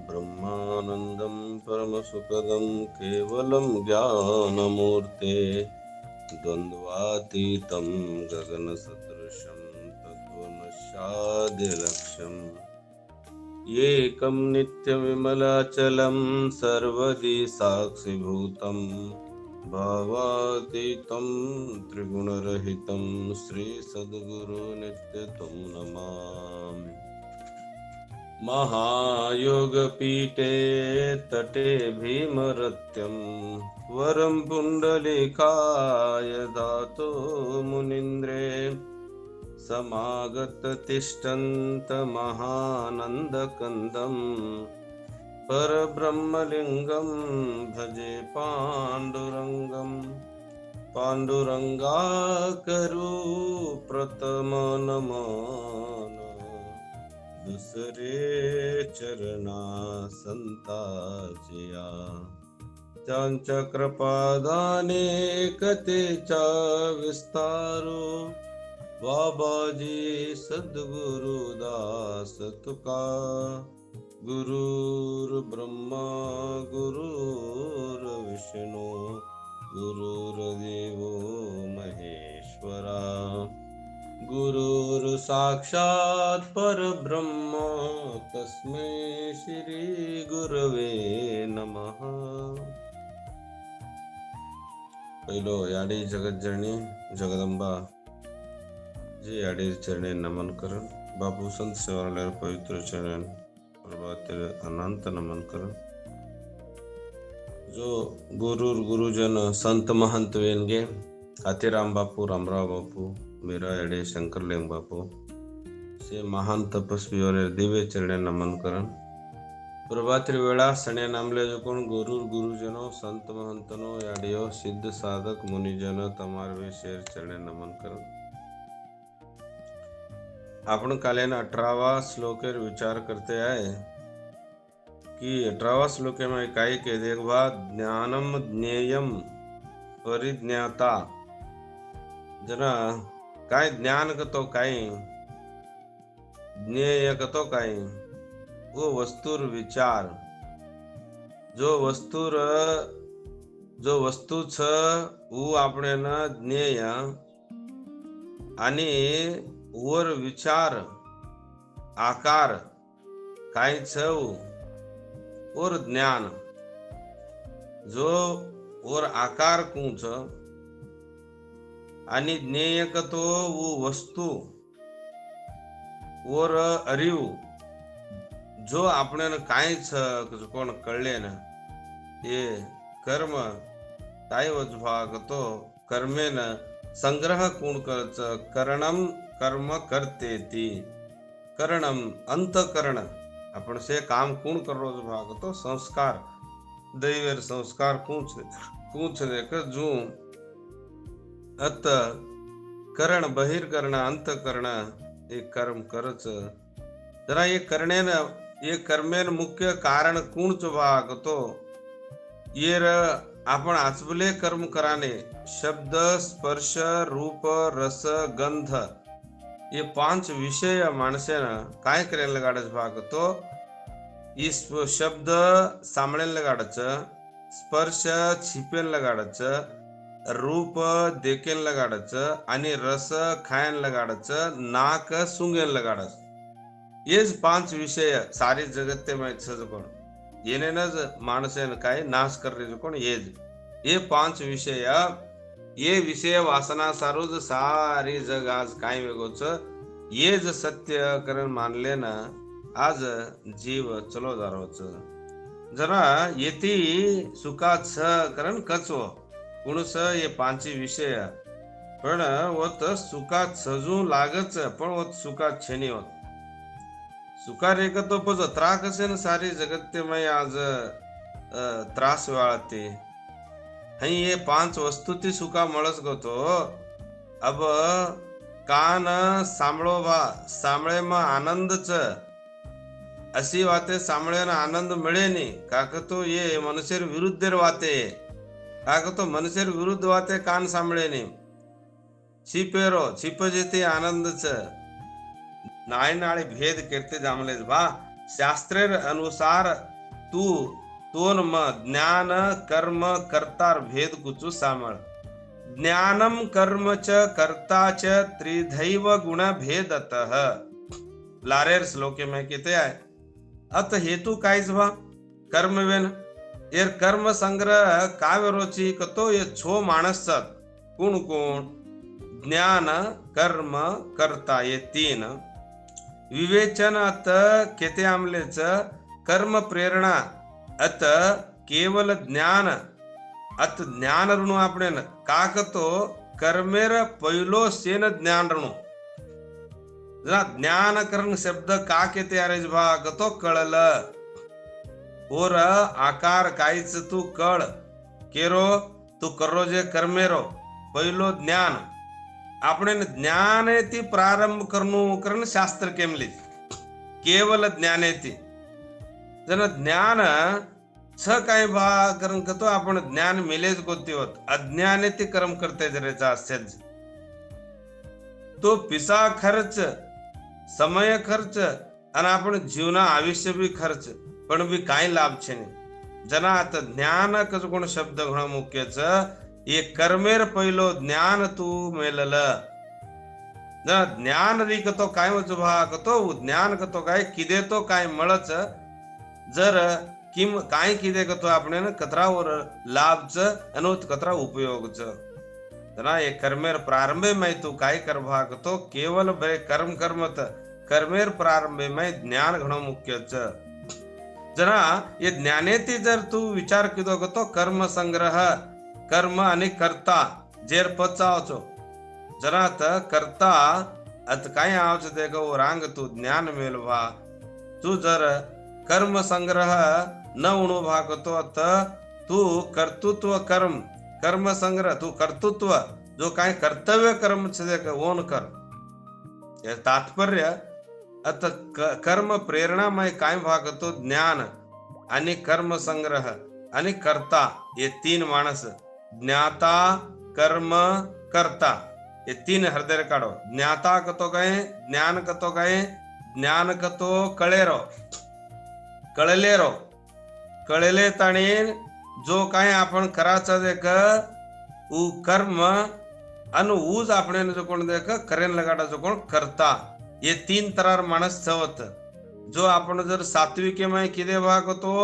ब्रह्मानन्दं परमसुखदं केवलं ज्ञानमूर्ते द्वन्द्वातीतं गगनसदृशं तत्त्वमस्यादिलक्ष्यम् एकं नित्यविमलाचलं सर्वदि साक्षिभूतं भावातीतं त्रिगुणरहितं श्रीसद्गुरुनित्यतं नमामि। महायोगपीठे तटे भीमरत्यं वरं पुण्डलीकाय दातो मुनीन्द्रे समागततिष्ठन्तमहानन्दकन्दं परब्रह्मलिङ्गं भजे पाण्डुरङ्गं पाण्डुरङ्गाकरु प्रथमनमन दुसरे चरणा संताजिया त्यांच्या कृपादाने कथेचा विस्तारो बाबाजी सद्गुरुदास तुका गुरुर्ब्रह्मा गुरुर्विष्णू गुरुर्देवो महेश्वरा गुरुर् साक्षात् परब्रह्म तस्मै श्री गुरवे नमः। पहिलो याडी जगतजननी जगदंबा जी याडी चरणे नमन करन बापू संत सेवालय पवित्र चरण प्रभाते अनंत नमन करन जो गुरुजन संत महंत वेनगे हाथीराम बापू रामराव बापू मीरा एडे शंकरलिंग बापू से महान तपस्वी और दिव्य चरणे नमन करन प्रभात्री वेळा सणे नामले जो कोण गुरुजनो संत महंतनो याडियो सिद्ध साधक मुनिजन तमारवे शेर चरणे नमन करन। आपण कालेन 18वा श्लोकेर विचार करते आहे की 18वा श्लोकेमध्ये काही के देखवा ज्ञानम ज्ञेयम परिज्ञाता जना काय ज्ञान कतो काय ज्ञेय कतो काय वो वस्तुर विचार जो वस्तू छ वो આપણે ના જ્ઞેય आणि वर विचार आकार काय छ और ज्ञान जो और आकार कूच आणि ज्ञेय कतो वो वस्तू और अरिव जो आपणे काय छ कोण कळले ना ये कर्म काय वजभाग तो कर्मेन संग्रह कोण करच करणम कर्म करते ती करणम अंतकरण आपण से काम कोण करो भाग तो संस्कार दैवेर संस्कार कूच देकर जू अत करण बहिर्करण अंतकरण एक कर्म करच जरा ये करणे न ये कर्मेन मुख्य कारण कोणच भाग तो ये आपण आचबले कर्म कराने शब्द स्पर्श रूप रस गंध ये 5 विषय माणसेन काय करेल लगाडच भाग तो इस शब्द सांभळेल लगाडच स्पर्श छिपेल लगाडच रूप देखेल लगाडच आणि रस खायन लगाडच नाक सुंगेल लगाडच येच 5 विषय सारी जगत ते माहित सज कोण येनेनच माणसेन काय नाश कररे कोण ये 5 विषय ये विषय वासना सारोज सारी जग आज काय वेगोच ये ज सत्य करण मानले ना आज जीव चलो दारोच जरा येती सुखात स करण कचो कुणस ये 5 विषय पण वत सुखात सजू लागच पण वत सुखात छेनी होत सुखा रेक तो पज त्राक असे ना सारी जगत में आज त्रास वाळते हई ये 5 वस्तु ती सुखा मळस गतो अब कान सांभळो बा सांभळे में आनंद च अशी वाते सांभळे ना आनंद मिळे नी काक तो ये मनुष्य विरुद्ध वाते काक तो मनुष्य विरुद्ध वाते कान सांभळे नी छिपेरो छिप जेते आनंद च नाळे भेद कीर्ती जामलेच भा शास्त्रेर अनुसार तू तोन म ज्ञान कर्म कर्तार भेद कुचू सामळ ज्ञानम कर्म च कर्ता च त्रिधैव गुण भेदतः लारेर श्लोके में कहते हैं अत हेतु कायच भा कर्म वेन एर कर्म संग्रह काव्य रोची कतो ये छो माणस कोण कोण ज्ञान कर्म कर्ता ये तीन विवेचन अत केते आमलेच कर्म प्रेरणा अत केवल ज्ञान अत ज्ञान ऋणू આપણે કાકતો કર્મેર પહેલો સેન જ્ઞાન ઋણુ ज्ञान करण शब्द का केते आरेज भा कतो कळल और आकार कायच तू कळ केरो तू करो जे कर्मेरो पहिलो ज्ञान આપણે જ્ઞાનેથી પ્રારંભ કરનું કરણ શાસ્ત્ર કેમ લી કેવલ જ્ઞાનેથી जन ज्ञान छ काय भा करण कतो आपण ज्ञान मिलेज कोती होत अज्ञानेती कर्म करते जरेचा असेल तो पिसा खर्च समय खर्च आणि आपण जीवना आयुष्य बी खर्च पण बी काय लाभ छे जना आता ज्ञान कस कोण शब्द घणो मुख्यच ये कर्मेर पहिलो ज्ञान तू मेलल जना ज्ञान री कतो काय वच भा कतो ज्ञान कतो काय किदे तो काय मळच जर किम काय किदे कतो आपण कतरावर लाभच अनुत कतरा उपयोगच जना ये कर्मेर प्रारंभे में तू काय कर भाग तो केवल बरे कर्म कर्मत कर्मेर प्रारंभे में ज्ञान घणो मुख्यच जना ये ज्ञानेती जर तू विचार किदो कतो कर्म संग्रह कर्म आणि कर्ता जेर पचावचो जना त कर्ता अत काय आवच देखो रांग तू ज्ञान मेलवा तू जर कर्म संग्रह न उणो भागतो अत तू कर्तृत्व कर्म कर्म संग्रह तू कर्तृत्व जो काय कर्तव्य कर्म छे ओन कर ये तात्पर्य अत कर्म प्रेरणामय काय भागतो ज्ञान आणि कर्म संग्रह आणि कर्ता ये तीन माणस ज्ञाता कर्म कर्ता ये तीन हृदय काढो ज्ञाता कतो काय ज्ञान कतो काय ज्ञान कतो कळेरो कळलेरो कळले ताणी जो काय आपण कराचा देख उ कर्म अन ऊज आपण जो कोण देख करेन लगाडा जो कोण करता ये तीन तरार माणस छवत जो आपण जर सात्विकेमय किदे भाग तो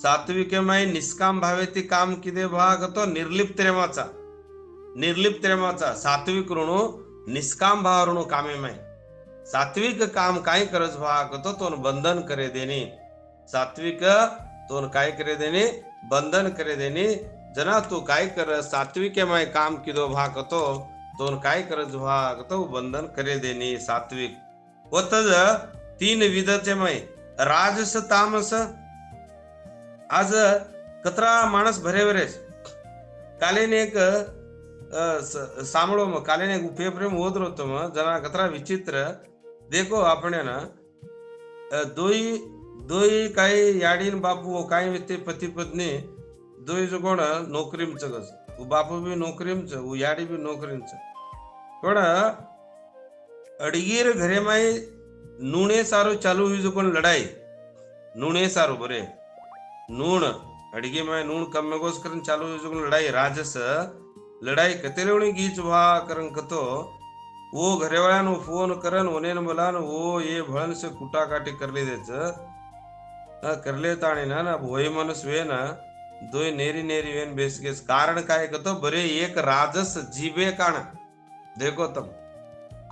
सात्विकेमय निष्काम भावेती काम किदे भाग तो निर्लिप्त प्रेमाचा सात्विक ऋणू निष्काम भाव ऋणू कामेमय सात्विक काम काय करज भाग तो तोन बंधन करे देनी सात्विक तोन काय करे देनी बंधन करे देनी जना तू काय कर सात्विकेमय काम किदो भाग तो तोन काय करज भाग तो बंधन करे देनी सात्विक होतज तीन विधतेमय राजस तामस आज कतरा माणस भरे भरेस कालेन एक सांभळो मग कालेन एक पेपर में ओदरो तो मग जना कतरा विचित्र देखो आपण ना दोई काही याडीन बापू काय ते पती पत्नी दोई जो कोण नोकरीमच कस बापू बी नोकरीमच याडी बी नोकरीमच पण अडगीर घरे माई नूणे सारो चालू हुई जो कोण लढाई नूणे सारो बरे नूण अडगे माय नूण कम गोस करन चालू हुई जो कोण लढाई राजस लढाई कतेलेवणी गीच वा करन कतो वो घरे वाळ्यान फोन करन ओनेन बोलान वो ये भळन से कुटा काटी करले देच करले ताणी ना भोय मनस वे ना दोय नेरी नेरी वेन बेस गेस कारण काय कतो बरे एक राजस जीवे काण देखो तुम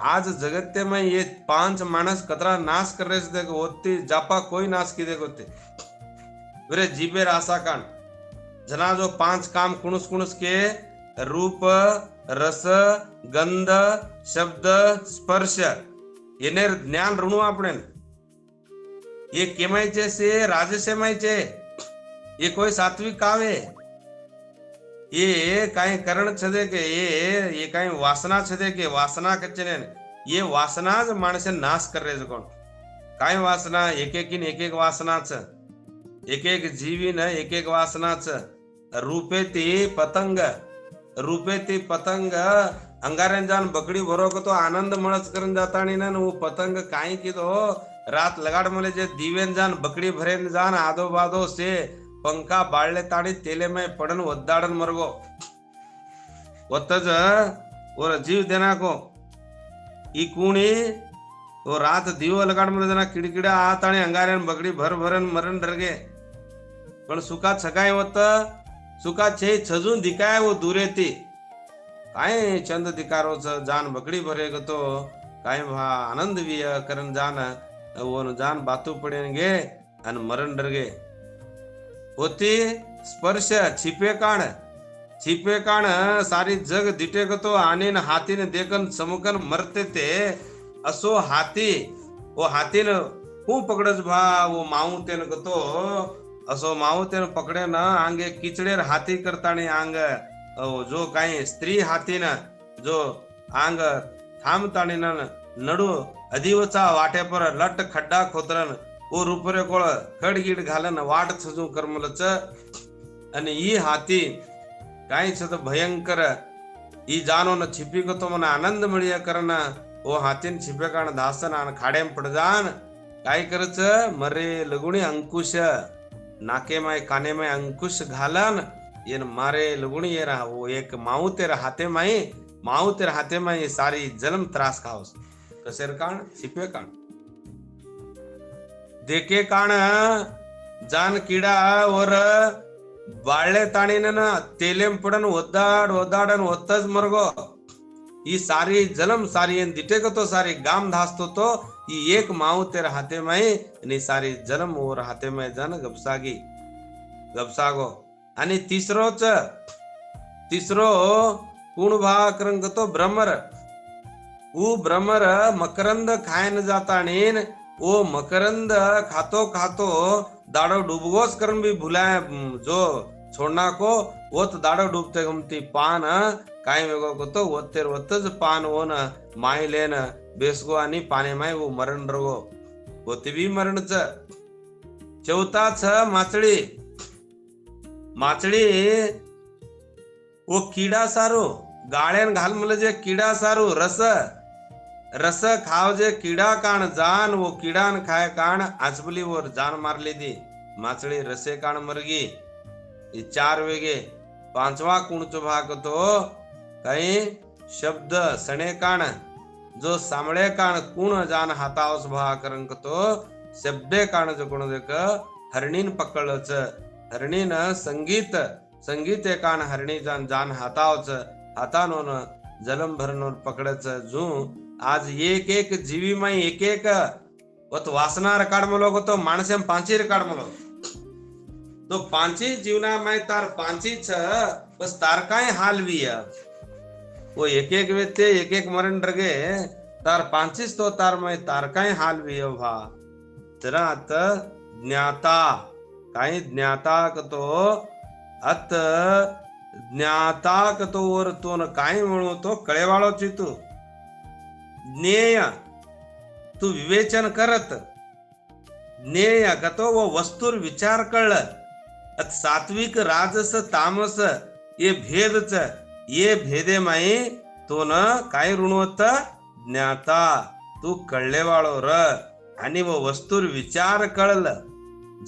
आज जगत में ये 5 मानस कतरा नाश कर रहे से देखो होती जापा कोई नाश की देखो ते बरे जीवे रासा काण जना जो 5 काम कुणस कुणस के रूप रस गंध शब्द स्पर्श येने ज्ञान ऋणू आपण ये केमायचे से राजसेमायचे ये कोई सात्विक कावे ये काई करण छदे के ये काई वासना छदे के वासना कचने ये वासना ज माणसे नाश कर रहे कोण काय वासना एक एक वासना छ एक जीवी न एक वासना छ रूपेती पतंग अंगाऱ्यान जान बकड़ी भरो को तो आनंद मळच करन जातानी ना वो पतंग काई की तो रात लगाड़ मले जे दीवेन जान बकड़ी भरेन जान आदो बादो से पंखा बाळले ताड़ी तेले में पड़न वद्दाड़न मरगो वत्तज और जीव देना को ई कुणी वो रात दीवो लगाड़ मले जना किड़किड़ा आताणी अंगाऱ्यान बकड़ी भर भरन मरण डरगे पण सुका छकाय होत सुका छे छजून दिकाय वो दूरे ती काय चंद दिकारो जान बकड़ी भरे तो काय भा आनंद भी करन जान वो जान बातू पड़ेंगे अन मरण डरगे होती स्पर्श छिपे काण सारी जग दिटे तो आने न हाथी ने देखन समकन मरते थे असो हाथी वो हाथी न हूँ पकड़स भा वो माऊ तेन तो असो माऊ तेन पकड़े न आंगे किचड़ेर हाथी करतानी आंग जो काही स्त्री हाथी न जो आंग थांबतानी न नडू अधिवचा वाटे पर लट खड्डा खोतरन वो रूपरे कोळ खडगीड घालन वाट छजू करमलच आणि ई हाथी काही छत भयंकर ई जानो न छिपी को तो मन आनंद मिळिया करन वो हाथीन छिपे काण दासन आन खाडेम पडजान काय करच मरे लगुणी अंकुश नाके में काने में अंकुश घालन ये मारे लगुणी ये रहा वो एक माऊ तेरा हाथे में ये सारी जन्म त्रास खाओस कसेर काण छिपे काण देखे काण जान कीड़ा और बाळले ताणी न तेलेम पडन ओदाडन ओत्तज मरगो ई सारी जन्म सारी एन दिटे को तो सारी गाम धासतो तो ई एक माऊ तेरा हाथे में आणि सारी जन्म और हाथे में जन गपसागो आणि तिसरो कुण भा करंग तो भ्रमर वो भ्रमर मकरंद खायन जाता नेन वो मकरंद खातो दाड़ो डूबगोस करन भी भुलाए जो छोड़ना को वो तो दाड़ो डूबते गमती पान काय वेगो को तो वत्तेर वत्तज पान वो न माय लेन बेसगो आणि पाने माय वो मरण रगो होती भी मरण चौथा माचड़ी वो कीड़ा सारो गाळ्यान घाल मले जे कीड़ा सारो रस खाव जे कीड़ा कान जान वो कीड़ान खाए कान आजबली वर जान मार ली दी माचड़ी रसे कान मरगी ये 4 वेगे 5वा कुणचो भाग तो कई शब्द सणे कान जो सामळे कान कुण जान हातावस भा करंक तो शब्दे कान जो कोण देक हरणीन पकडलच हरणीन संगीत कान हरणी जान हातावच हातानोन जलम भरनोन पकडच जू आज एक जीवी में एक वत वासना रिकार्ड मलो को तो माणसे 5 रिकार्ड मलो तो 5 जीवना में तार 5 छ बस तार काय हाल भी है वो एक व्यक्ति एक मरण रगे तार 5 तो तार में तार काय हाल भी है भा जरा ज्ञाता काय ज्ञाता तो अत ज्ञाता तो और तो न काय म्हणू तो कळेवाळो चितू ज्ञेय तू विवेचन करत ज्ञेय कतो वो वस्तुर विचार कळ सात्विक राजस तामस ये भेदे माई तो न काय ऋणवत ज्ञाता तू कळलेवाळो र आणि वो वस्तुर विचार कळल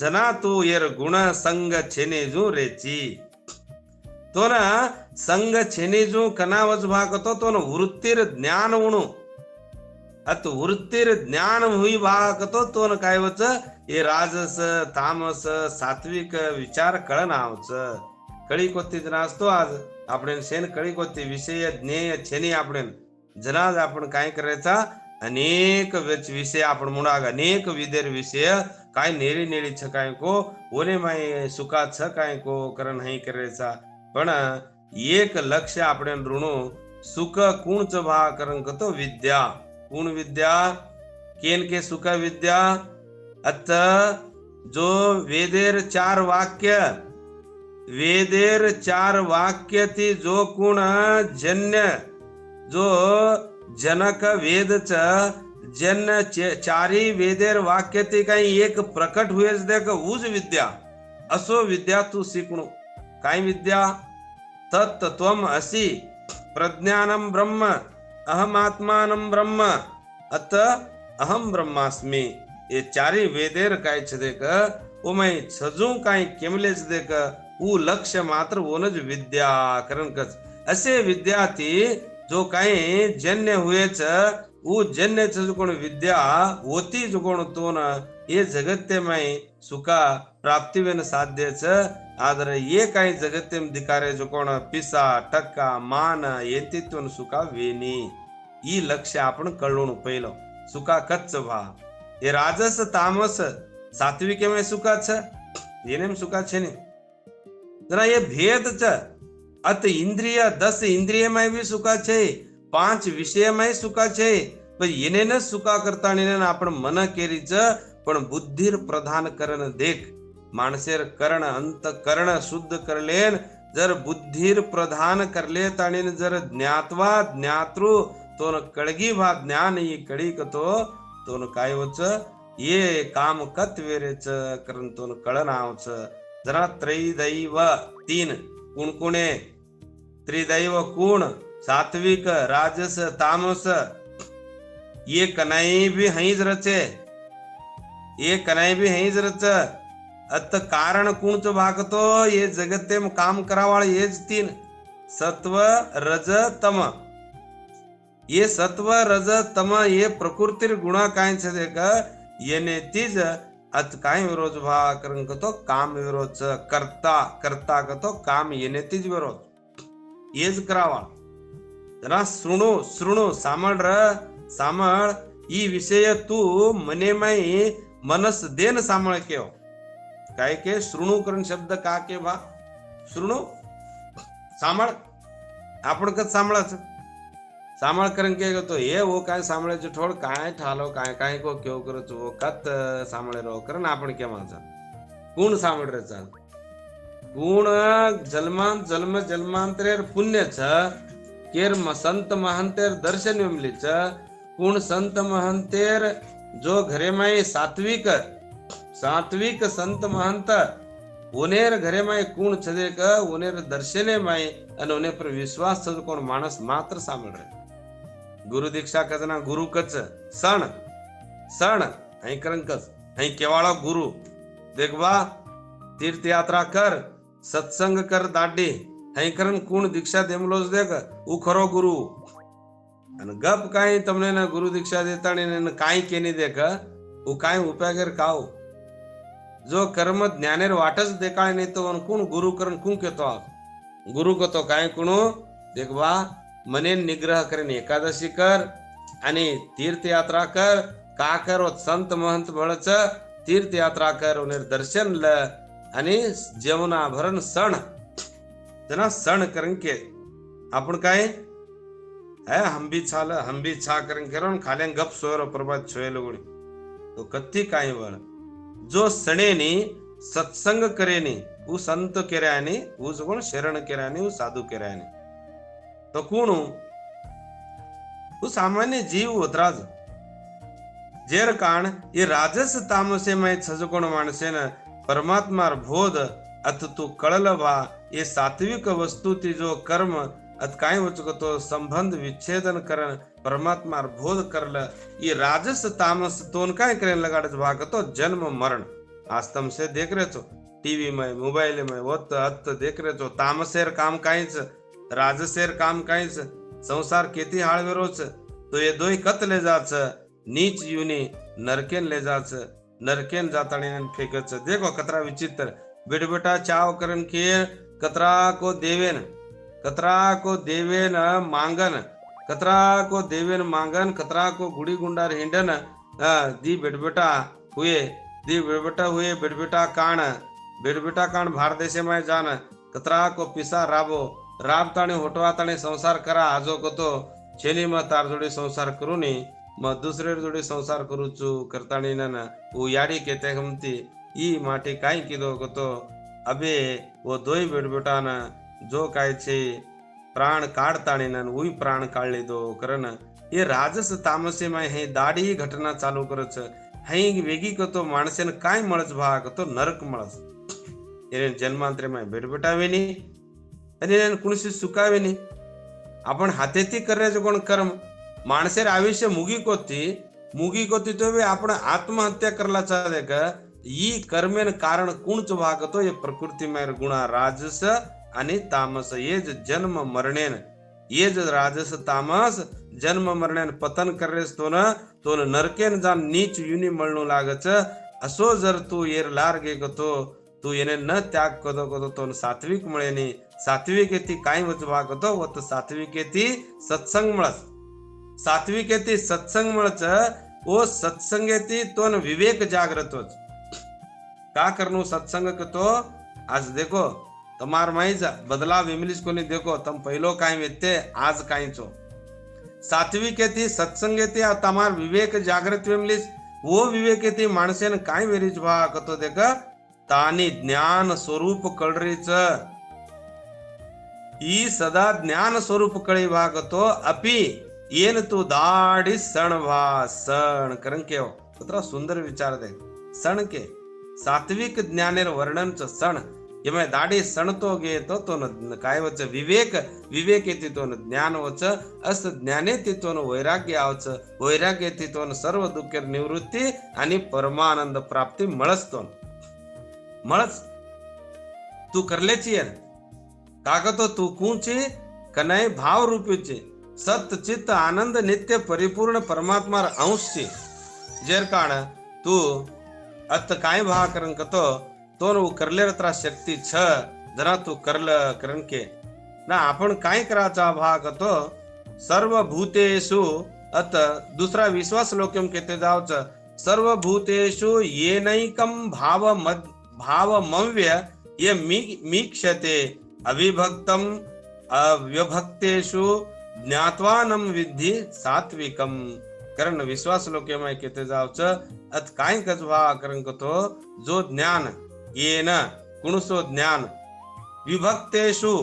जना तू येर गुण संग छेनेजू रेची तो न संग छेनेजू कनावज भागतो तो न वृत्तीर ज्ञान उणू अत वृत्तीर ज्ञान हुई भागतो तो न काय वच ये राजस तामस सात्विक विचार कळनावच कळी कोती जनासतो आज आपण शेन कळी कोती विषय ज्ञेय छेनी आपण जनाज आपण काय करायचा अनेक विषय आपण मुळाग अनेक विदेर विषय काय नेरी नेरी छकाय को ओने माय सुका छकाय को करन नाही करायचा पण एक लक्ष्य आपण ऋणू सुख कुणच भा करन तो विद्या कुण विद्या केन के सुख विद्या अत जो वेदेर 4 वाक्य थी जो कुण जन्य जो जनक वेद च जन्य 4 वेदेर वाक्य थी काही एक प्रकट हुएच देख उज विद्या असो विद्या तू शिकणू काय विद्या तत्त्वम असी प्रज्ञानम ब्रह्म, अहम आत्मानम ब्रह्म, अत अहम ब्रह्मास्मि. ये चारी वेदेर काय છે દેખ ઓમય છજુ કાઈ કેમલે છે દેખ ऊ लक्ष्य मात्र ओनज विद्या करण कच. असे विद्यार्थी जो काही जन्य हुएच ऊ जन्य जो कोण विद्या होती जो कोण तो न ये जगत्तेमय सुखा प्राप्तिवेन साध्यच. आदर ये काही जगत्तेम दिकारे जो कोण पिसा टक्का मान येंतित्वन सुखा वेनी. ई लक्ष्य आपण कळवणं पहिलं सुखा कच्च भा. ये राजस तामस सात्विकेमय सुखा छ येनेम सुखा छे ने जरा ये भेद छ. अत इंद्रिय 10 इंद्रियमय भी सुखा छे, 5 विषयमय सुखा छे. पण येने न सुखा करता आपण मन केरी छ पण बुद्धीर प्रधान करण देख. माणसेर करण अंतकरण शुद्ध करलेन जर बुद्धीर प्रधान करले ताणी जर ज्ञातवा ज्ञातृ तो न कळगी भा ज्ञान ये कळी कतो तो न काय वच ये काम कत वेरेच करण तो न कळण आवच. जरा त्रैदैव 3 कुणकुणे त्रिदैव कुण सात्विक राजस तामस ये कनाई भी हईज रचे, ये कनाई भी हईज रच. अत कारण कुणच भागतो ये जगते में काम करावाळ येज 3 सत्व रज तम. ये सत्व रज तम ये प्रकृतिर गुणा काय छे देख येने तीज अत काय विरोध भा करन कतो काम विरोध करता करता कतो काम येने तीज विरोध येज करावा. जरा सुणो सुणो सामळ र सामळ ई विषय तू मनेमय मनस देन सामळ केव. काय के श्रुणू करण शब्द का के भा श्रुणू सामळ आपण कत सामळाच सामळ करण के तो ये वो काय सामळे ठोड काय ठालो काय काय को क्यों करो वो कत सामळे रो करण आपण के माचा कोण सामळ रे चा कोण जन्मान जन्म जन्मांतरेर पुण्य छ केर संत महंतेर दर्शन मिमली छ. कोण संत महंतेर जो घरे माय सात्विक सात्विक संत महंत ओनेर घरे माय कोण छदे क ओनेर दर्शने माय अन ओने पर विश्वास छ कोण माणस मात्र सामळ रे. गुरु दीक्षा कजना गुरु कच सण सण हई करन कच हई केवाळो गुरु देखबा तीर्थ यात्रा कर सत्संग कर दाडी हई करन कोण दीक्षा देमलोज देख ऊ खरो गुरु. अन गप काय तमने न गुरु दीक्षा देताणी न काय केनी देख ऊ काय उपायगर काव. जो कर्म ज्ञानेर वाटच देखाळे नाही तो कोण गुरु करन कोण केतो गुरु कतो काय कोणो देखबा मने निग्रह करेन एकादशी कर आणि तीर्थयात्रा कर का कर संत महंत भळच तीर्थयात्रा कर उनेर दर्शन ल आणि जेवणा भरण सण जना सण करन के आपण काय है हम भी छा करन करो खाले गप सोयर प्रभात छोयल गुणी तो कत्ती काय वळ. जो सणेनी सत्संग करेनी ऊ संत केऱ्यानी ऊ कोण शरण केऱ्यानी ऊ साधू केऱ्यानी तो कोण ऊ सामान्य जीव होतराज. जेर काण ये राजस तामसेमय छजकोण माणसेन परमात्मार बोध अत तू कळल बा ये सात्विक वस्तु ती जो कर्म अत काय वचकतो संबंध विच्छेदन करन परमात्मार बोध करल. ये राजस तामस तोन काय करेन लगाडच भागतो जन्म मरण. आज तम से देख रहे छो टीवी में मोबाइल में वत अत देख रहे छो तामसेर काम काईच राजसेर काम काईच संसार केती हाळवेरो छ. तो ये दोय कत ले जाच नीच युनी नरकेन ले जाच नरकेन जाताणी फेकच. देखो कतरा विचित्र बेटा चाव करन के कतरा को देवेन मांगन कतरा को देवेन मांगन कतरा को गुड़ी गुंडार हिंडन दी बेटा हुए बेटबेटा काण भारत देशे में जान कतरा को पिसा राबो राबताणे होटवाताणे संसार करा आजो कतो छेली म तार जोडे संसार करू नी म दुसरे जोडे संसार करू चू करताणी न वो याडी केते हमती ई माटी काई कीधो कतो अबे वो दोई बेटा न जो काय छे प्राण काढताणी न उई प्राण काढले दो करन. ये राजस तामसे में हे दाडी घटना चालू करच हई वेगी कतो माणसेन काय मळच भा कतो नरक मळस. એને જન્માંતરે માં બેટા વેની અને એને કુણસી સુકાવે ની आपण हातेથી કરે છે કોણ કર્મ માણસેર આયુષ્ય मुगी कोती तो भी आपण आत्महत्या करला चाहे का ई कर्मेन कारण कुणच भागतो ये प्रकृती में गुणा राजस आणि तामस ये जन्म मरणेन ये राजस तामस जन्म मरणेन पतन करेस तो न नरकेन जान नीच युनी मळणू लागच असो जर तू येर लार गे गतो तू येने न त्याग कदो तो सात्विक मळेनी सात्विक येती काय वच भागतो वत सात्विक येती सत्संग मळस सात्विक येती सत्संग मळच ओ सत्संग येती तो विवेक जागृत होच का करनो सत्संग तो आज देखो तमार माईज बदलाव इमलिस कोनी देखो तम पहिलो काय वेते आज कायचो सात्विक येती सत्संग येती तमार विवेक जागृत इमलिस वो विवेक येती माणसेन काय वेरीच भा कतो देख तानी ज्ञान स्वरूप कळरीच ई सदा ज्ञान स्वरूप कळी भागतो अपि येन तू दाढी सण भा सण करण के पुत्रा सुंदर विचार दे सण के सात्विक ज्ञानेर वर्णन च सण यमे दाढी सण तो गे तो काय वच विवेक विवेक येती तो ज्ञान वच अस ज्ञाने ती तो वैराग्य आवच वैराग्य ती तो सर्व दुःखेर निवृत्ती आणि परमानंद प्राप्ती मळस तो मळस तू करलेची कागतो तू कूची कनय भाव रूपीची सत्य चित्त आनंद नित्य परिपूर्ण परमात्मा अंश जेर काण तू अत काय भा करन कतो तो न करले त्र शक्ती छ जरा तू करल करन के ना आपण काय कराचा भा कतो सर्व भूतेषु अत दुसरा विश्वास लोकम केते जावच सर्व भूतेषु येनैकम भावमव्य ये मीक्षते अविभक्तम अव्यभक्तेषु ज्ञात्वानम विद्धि सात्विकम करण विश्वास लोके में केते जावच अत काय कजवा करण कतो जो ज्ञान येन कुणसो ज्ञान विभक्तेषु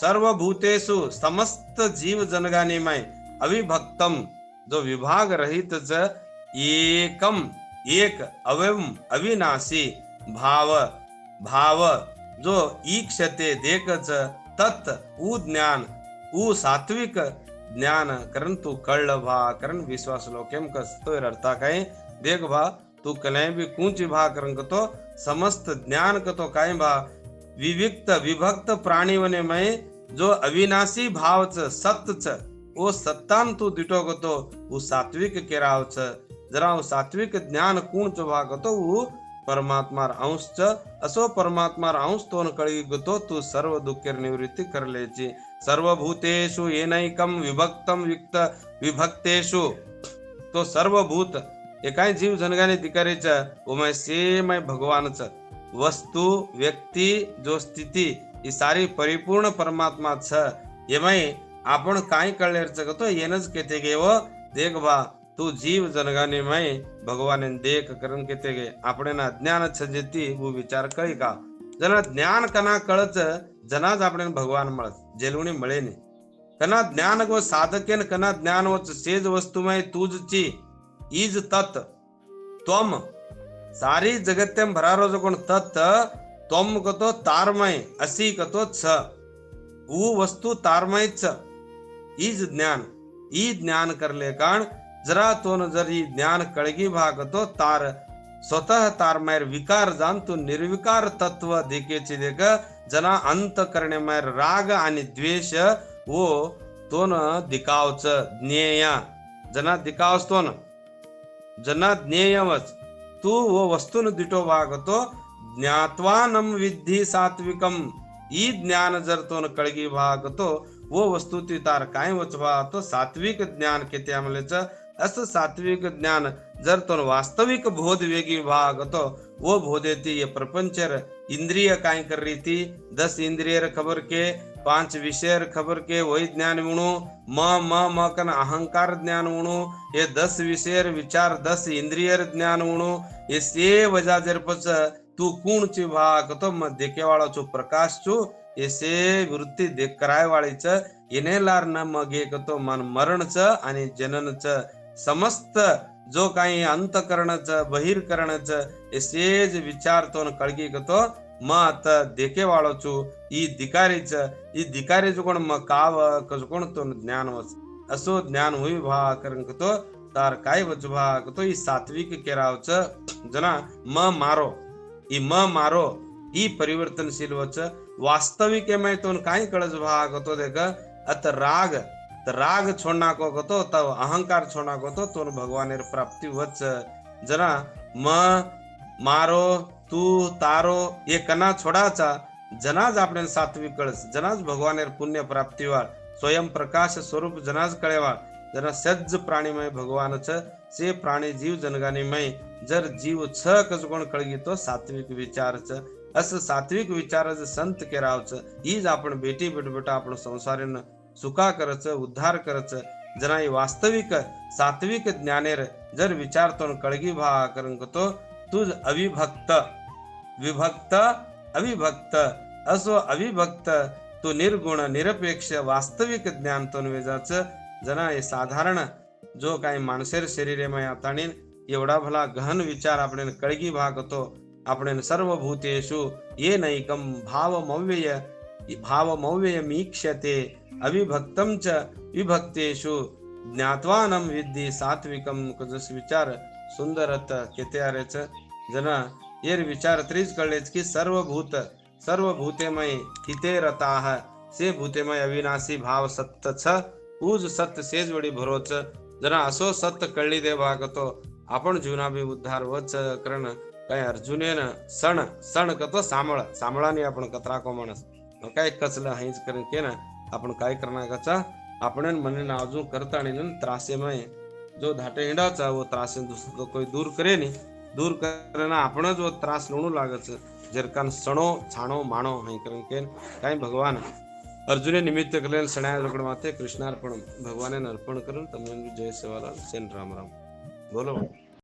सर्वभूतेषु समस्त जीव जनगानी में अविभक्तम जो विभाग रहित च एकम एक अवयव अविनाशी भाव भाव जो ईक्षते देखच तत् उ ज्ञान उ सात्विक ज्ञान करण तू कळलं भा करण विश्वास लोकेम कसतो रडता काय देख भा तू कने भी कूंची भा करण कतो समस्त ज्ञान कतो काय भा विविक्त विभक्त प्राणीवने में जो अविनाशी भावच सत्यच ओ सत्तान तू दिटो कतो उ सात्विक केरावच जरा उ सात्विक ज्ञान कूंच भा कतो उ परमात्मा अंश असो परमात्मा अंश तो कळी गतो तू सर्व दुःखेर निवृत्ती करलेची सर्वभूतेषु येनैकम विभक्तम विक्त विभक्तेषु तो सर्वभूत एकाय जीव जनगाने दिकारेच ओमय सेमय भगवानच वस्तु व्यक्ति जो स्थिति ही सारी परिपूर्ण परमात्मा छ येमय आपण काय कळलेरच गतो येनच केते गेव देख बा तू जीव जनगाने में भगवान देख करन केते गे आपणे ना ज्ञान छजेती वो विचार कळी का जना ज्ञान कना कळच जनाज आपणे भगवान मळस जेलुणी मळेनी कना ज्ञान गो साधकेन कना ज्ञान वच सेज वस्तु में तुझची इज तत् त्वम सारी जगत्यम भरारो जो कोण तत् त्वम कतो तारमय असी कतो छ वो वस्तु तारमय छ इज ज्ञान ई ज्ञान करले कारण जरा तो जर ही ज्ञान कळगी भागतो तार स्वतः तारमय विकार जान तू निर्विकार तत्व देखेची देख जना अंत करणे में राग आणि द्वेष वो तो न दिकावच ज्ञेय जना दिकावस तो न जना ज्ञेयवच तू वो वस्तुन दिटो भागतो ज्ञात्वानम विद्धि सात्विकम ई ज्ञान जर तो न कळगी भागतो वो वस्तु ती तार काय वचवा तो सात्विक ज्ञान केते आमलेच अस सात्विक ज्ञान जर तो वास्तविक बोध वेगी भाग तो वो बोधेती ये प्रपंचर इंद्रिय काय कर रही थी 10 इंद्रियर खबर के 5 विषयर खबर के वही ज्ञान उणु म कन अहंकार ज्ञान उणु ये 10 विषयर विचार 10 इंद्रियर ज्ञान उणु ये से वजह जर पच तू कूण ची भाग तो म देखे वाला चो प्रकाश चो ऐसे वृत्ती देख कराय वाली च इने लार न मगे तो मन मरण च आणि जनन च समस्त जो काही अंतकरणच बहिर्करणच एसेज विचार तो कळगी गतो मत देखे वाळो छु ई धिकारीच ई धिकारीच कोण म काव कस कोण तो ज्ञान वच असो ज्ञान होई भा करंक तो तार काय वच भा तो ई सात्विक केरावच जना म मारो ई म मारो ई परिवर्तनशील वच वास्तविक में तो काय कळज भाग तो देख अत राग त राग छोड़ना को तो तब अहंकार छोड़ना को तो भगवानेर प्राप्ति वच जना म मारो तू तारो ये कना छोडाचा जनाज आपण सात्विक कळस जनाज भगवानेर पुण्य प्राप्तीवाळ स्वयं प्रकाश स्वरूप जनाज कळेवाळ जना सज्ज प्राणीमय भगवानच से प्राणी जीव जनगानीमय जर जीव छ कस कोण कळगी तो सात्विक विचारच अस सात्विक विचारच संत केरावच हीज आपण बेटी बेटा आपण संसारीन सुखा करच उद्धार करच जना वास्तविक सात्विक ज्ञानेर जर विचार तो कळगी भा करंक तो तुझ अविभक्त विभक्त अविभक्त असो अविभक्त तो निर्गुण निरपेक्ष वास्तविक ज्ञान तो वेजाच जना हे साधारण जो काही माणसेर शरीरेमय आताणीन एवढा भला गहन विचार आपण कळगी भागतो आपण सर्व भूतेषु ये नैकम भाव मव्यय मीक्षते अविभक्तम च विभक्तेषु ज्ञात्वानम विद्धि सात्विकम कजस विचार सुंदरत केत्यारेच जना येर विचार त्रीच कळलेच की सर्व भूतेमय हिते रताह से भूतेमय अविनाशी भाव सत्य छ उज सत्य सेज वडी भरोच जना असो सत्य कळली दे भागतो आपण जीवना बी उद्धार वच करण काय अर्जुनेन सण कतो सामळानी आपण कतरा को माणस काय कचलं हाईच करण के ना आपण काय करणार कचा आपण मने नाजू करता आणि त्रासेमय जो धाटे हिंडाचा वो त्रासे दुसरो कोई दूर करे नी दूर करना आपण जो त्रास लोणू लागच जरकान सणो छाणो माणो हाई करण के काय भगवान अर्जुने निमित्त करेल सणाय रोकड माते कृष्णार्पण भगवाने अर्पण करून तमन जय सेवालाल सेन राम राम बोलो।